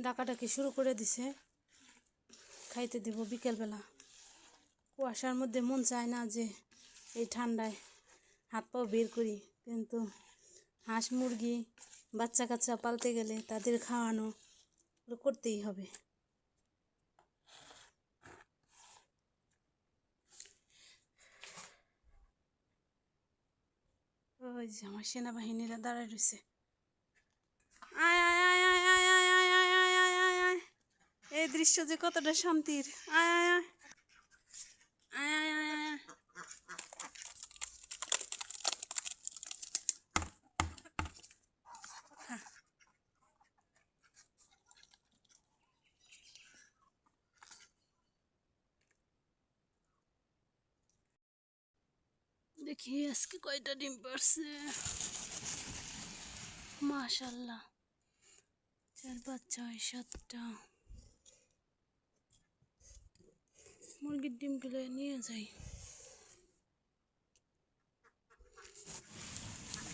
ডাকাডাকি শুরু করে দিছে। খাইতে দেব বিকেলবেলা। কুয়াশার মধ্যে মন চায় না যে এই ঠান্ডায় হাত পাও বের করি, কিন্তু হাঁস মুরগি বাচ্চা কাচ্চা পালতে গেলে তাদের খাওয়ানো করতেই হবে। ওই যে আমার সেনাবাহিনীরা দাঁড়ায় রয়েছে। আয় আয় আয় আয় আয় আয় আয় আয় আয় আয় আয় আয়, এই দৃশ্য যে কতটা শান্তির। আয় আয় আয় আয় আয় আয় আয়। দেখি আজকে কয়টা ডিম পারছে। মাশাআল্লাহ, 4 5 6 7টা। মুরগির ডিমগুলো নিয়ে যাই।